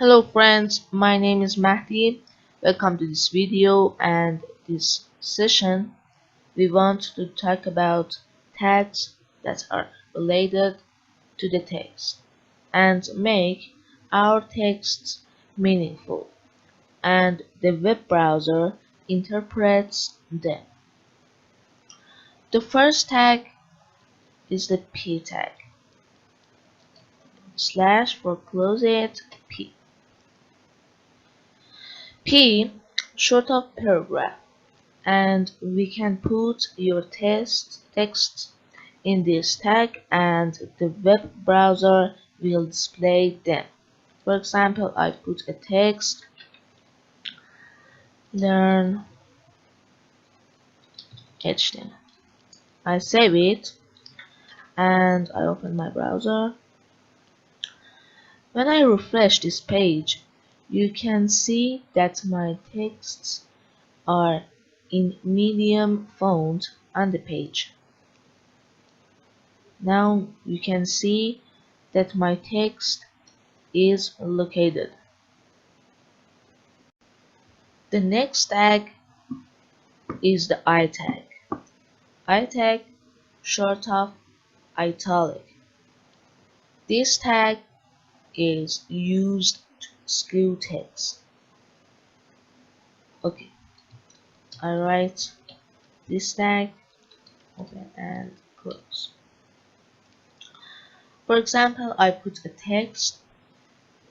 Hello friends, my name is Mahdi. Welcome to this video and this session. We want to talk about tags that are related to the text and make our texts meaningful, and the web browser interprets them. The first tag is the P tag. Slash for close it, P. P, short of paragraph, and we can put your text in this tag and the web browser will display them. For example, I put a text, learn HTML. I save it and I open my browser. When I refresh this page, you can see that my texts are in medium font on the page. Now you can see that my text is located. The next tag is the I tag. I tag, short of italic. This tag is used to skew text. Okay, I write this tag, open and close. For example, I put a text,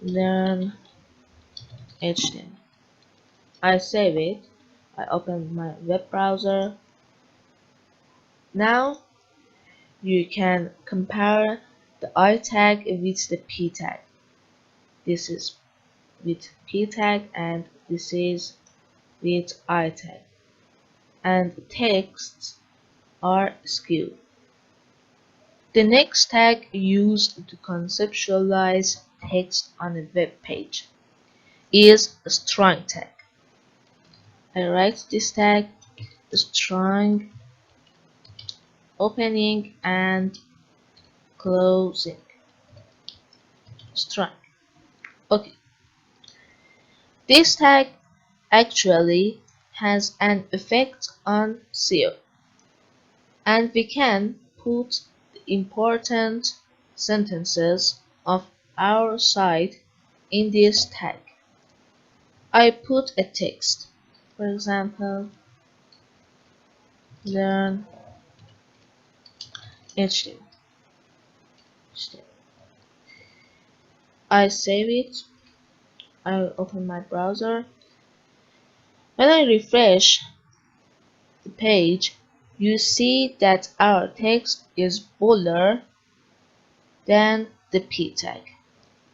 learn HTML. I save it. I open my web browser. Now you can compare the I tag with the P tag. This is with P tag and this is with I tag. And the texts are skewed. The next tag used to conceptualize text on a web page is a strong tag. I write this tag, strong, opening and closing. Strong. Okay. This tag actually has an effect on SEO, and we can put the important sentences of our site in this tag. I put a text, for example, learn HTML. I save it. I open my browser. When I refresh the page, you see that our text is bolder than the P tag.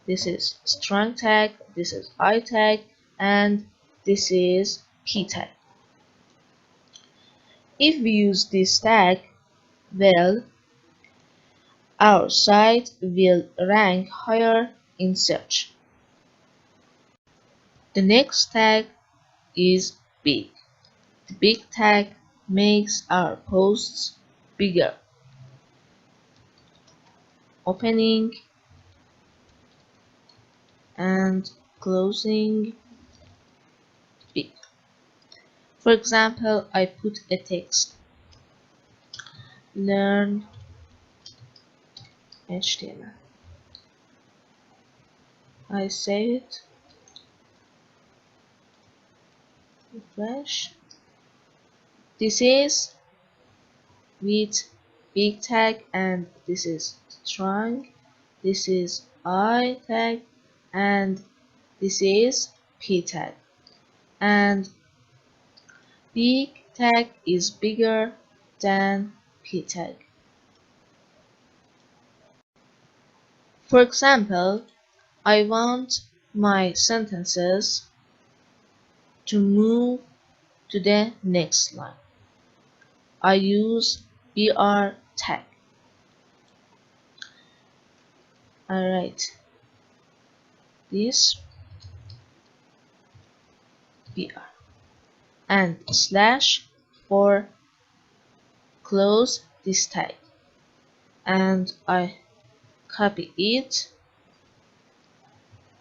This is strong tag, this is I tag, and this is P tag. If we use this tag well, our site will rank higher in search. The next tag is big. The big tag makes our posts bigger. Opening and closing big. For example, I put a text, learn HTML. I save it, refresh. This is with big tag and this is strong. This is I tag and this is P tag. And big tag is bigger than P tag. For example, I want my sentences to move to the next line. I use BR tag. I write this BR and slash for close this tag, and I copy it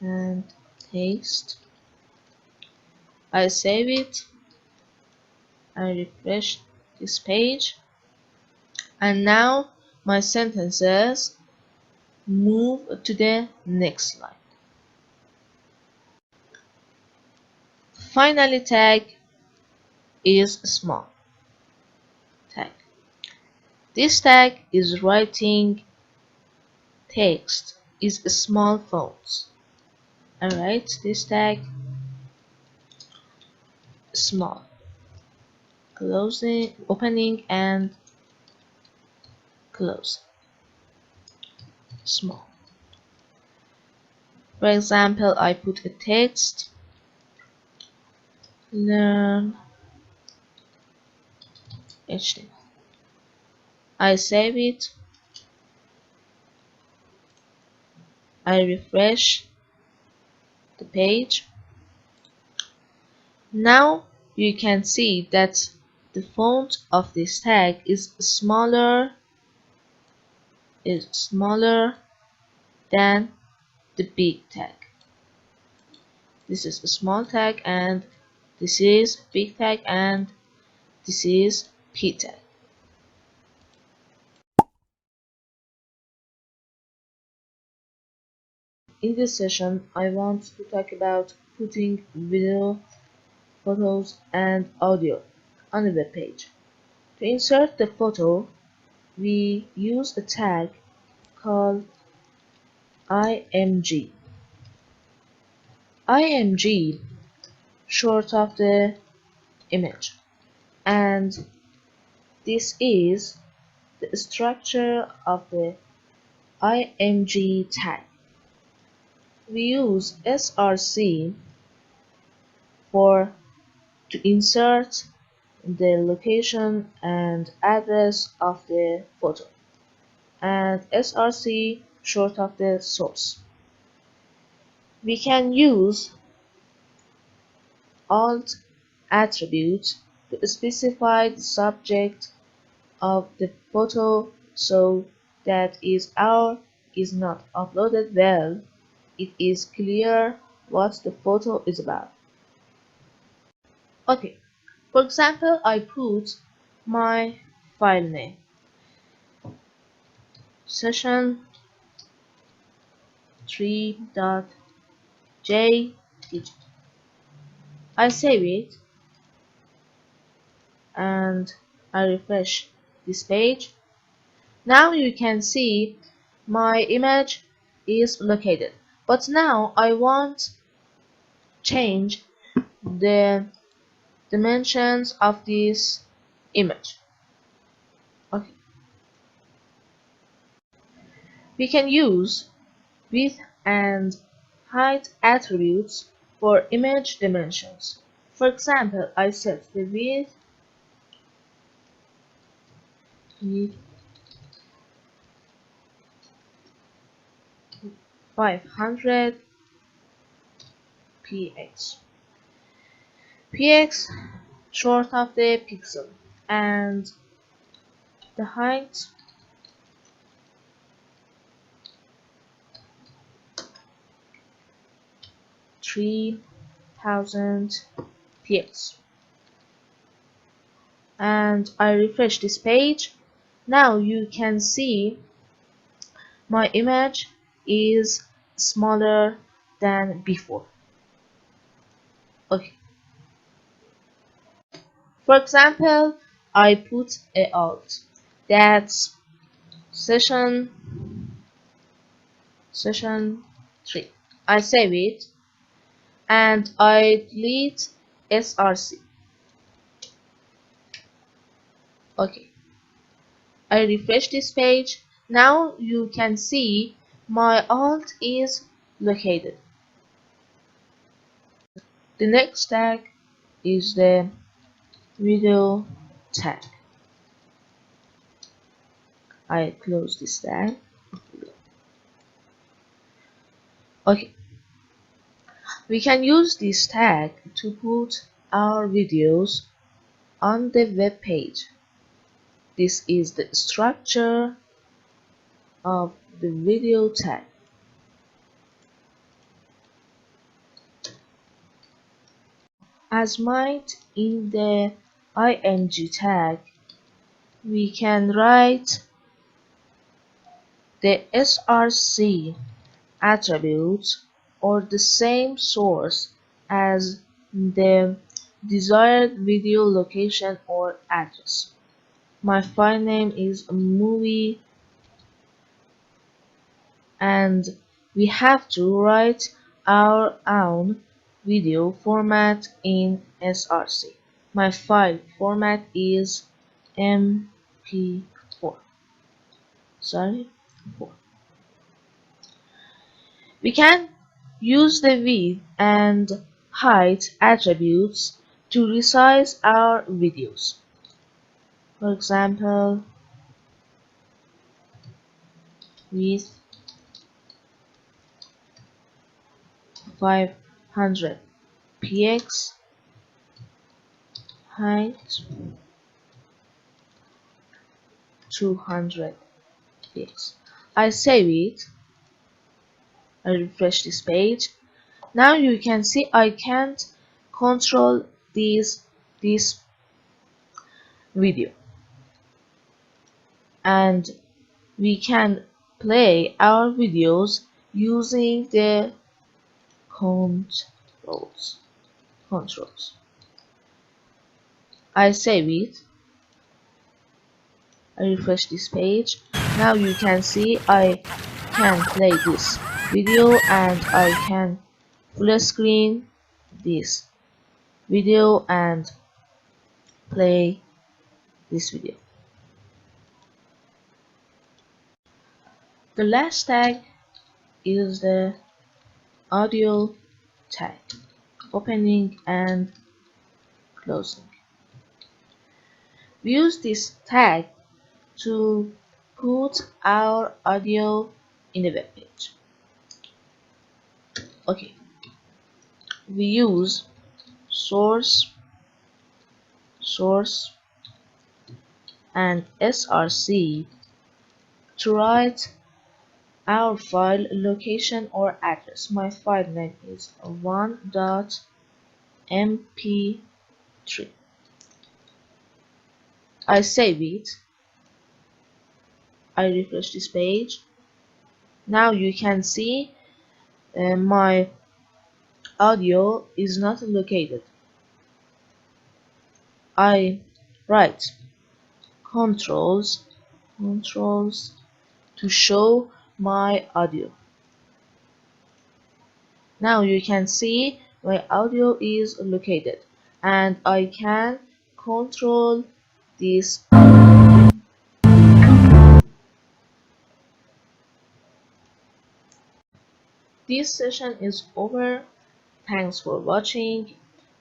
and text. I save it. I refresh this page, and now my sentences move to the next slide. Finally, tag is a small tag. This tag is writing text, is a small font. Alright, this tag small, closing, opening and close, small. For example, I put a text, learn HTML. I save it. I refresh the page. Now you can see that the font of this tag is smaller than the big tag. This is a small tag and this is big tag and this is P tag. In this session, I want to talk about putting video, photos, and audio on a web page. To insert the photo, we use a tag called img. img, short of the image, and this is the structure of the img tag. We use src to insert the location and address of the photo, and src short of the source. We can use alt attributes to specify the subject of the photo so that is not uploaded well, it is clear what the photo is about. Okay, for example, I put my file name, session3.jpg. I save it and I refresh this page. Now you can see my image is located, but now I want change the dimensions of this image. Okay, we can use width and height attributes for image dimensions. For example, I set the width 500 px. Px short of the pixel, and the height 3000 px. And I refresh this page. Now you can see my image is smaller than before. Okay. For example, I put a alt, that's session 3. I save it and I delete src. Okay, I refresh this page. Now you can see my alt is located. The next tag is the video tag. I close this tag. Okay, we can use this tag to put our videos on the web page. This is the structure of the video tag. As might in the ing tag, we can write the src attributes or the same source as the desired video location or address. My file name is movie and we have to write our own video format in src. My file format is mp4. Sorry, 4. We can use the width and height attributes to resize our videos. For example, width 500 px, height 200 px. I save it. I refresh this page. Now you can see I can't control this video, and we can play our videos using the controls. I save it. I refresh this page. Now you can see I can play this video and I can full screen this video and play this video. The last tag is the audio tag, opening and closing. We use this tag to put our audio in the web page. Okay, we use source and src to write our file location or address. My file name is 1.mp3. I save it. I refresh this page. Now you can see my audio is not located. I write controls to show my audio. Now you can see my audio is located and I can control this. This session is over. Thanks for watching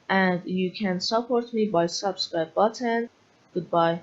and you can support me by subscribe button. Goodbye.